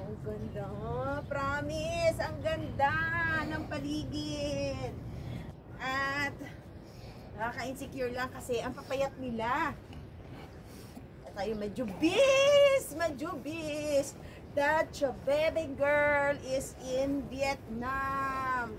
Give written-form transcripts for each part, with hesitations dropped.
Ang ganda. Promise, ang ganda ng paligid. At nakaka-insecure lang kasi ang papayat nila. At tayo majubis! Majubis! That your baby girl is in Vietnam.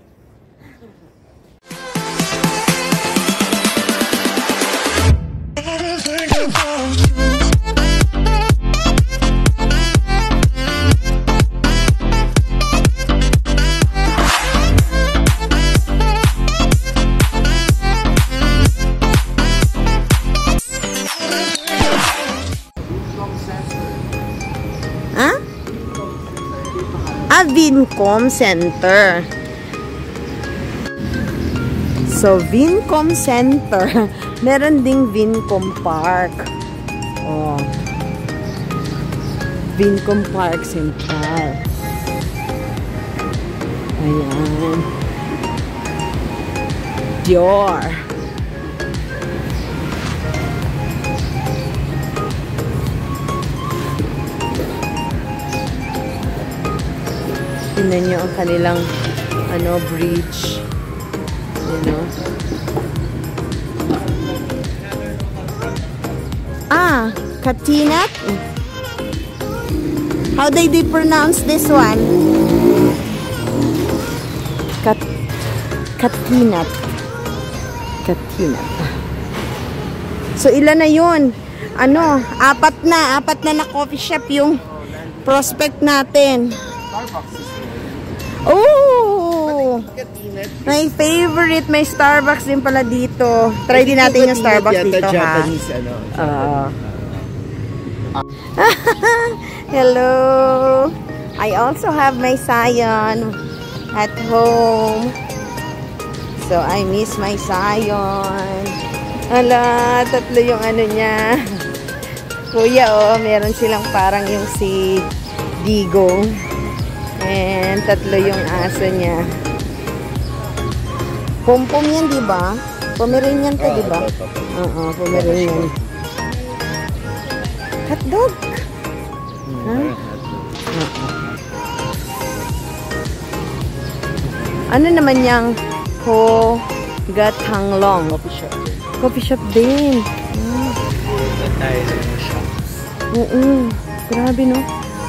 Vincom Center. So, Vincom Center. Meron ding Vincom Park. Oh. Vincom Park Central. Ayan. Dior. Tingnan nyo ang kanilang bridge. You know? Katinat? How do they pronounce this one? Katinat. Katinat. So, ilan na yun? Apat na coffee shop yung prospect natin. Oh! My favorite. May Starbucks din pala dito. Try din natin yung Starbucks dito, ha? Hello! I also have my Scion at home. So, I miss my Scion. Hala, tatlo yung niya. Kuya, meron silang parang yung si Digong. And tatlo yung aso niya. Pom-pom yan, diba? Pomeranian to, diba? Oo, Pomeranian. Hotdog. Ano naman yung Ho Gat Hang Long? Coffee shop din. Oo. Grabe, no?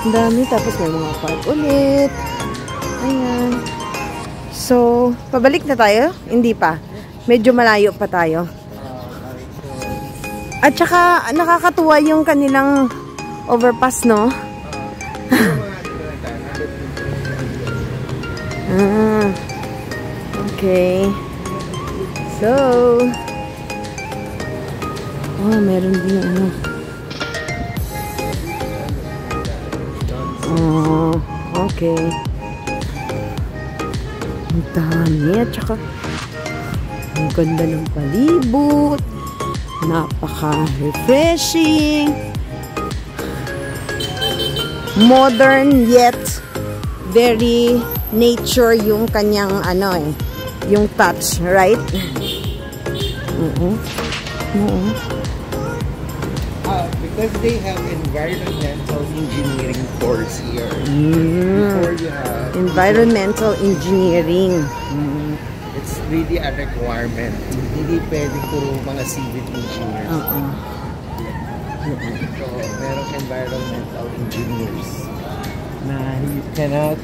Ang dami. Tapos may mga park ulit. Ayan. So, pabalik na tayo? Hindi pa. Medyo malayo pa tayo. At saka, nakakatuwa yung kanilang overpass, no? Okay. So, meron din okay. Ang dami. At saka, ang ganda ng palibot. Napaka-refreshing. Modern yet very nature yung kanyang yung touch, right? Because they have environmental engineering course here. Before you have environmental engineering. It's really a requirement. Hindi pwede puro mga civil engineers. So, merong environmental engineers na you cannot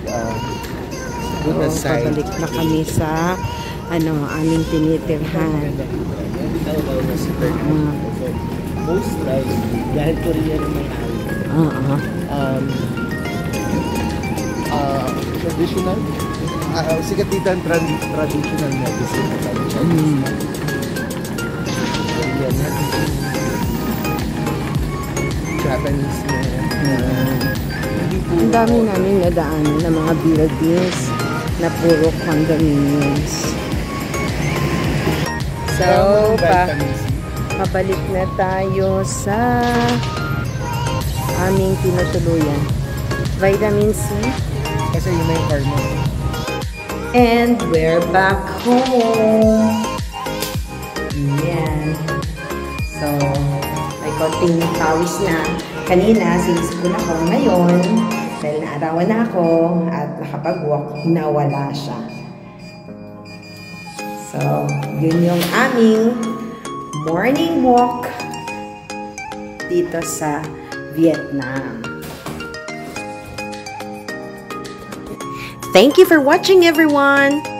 put aside. Pabalik na kami sa aming tinitirhan. Most likely, dahil Korean naman traditional, sikat dito ang traditional medicine. Korean medicine, Japanese medicine. Ang dami namin nadaanan ng mga buildings na puro condominiums. So, pabalik na tayo sa aming tinutuluyan. Vitamin C. Kasi yun na yung hormone. And we're back home. Yan. So, may konting pawis na. Kanina, sinisipon ako. Ngayon, dahil naarawan na ako at nakapag-walk, nawala siya. So, yun yung aming morning walk dito sa Vietnam. Thank you for watching, everyone!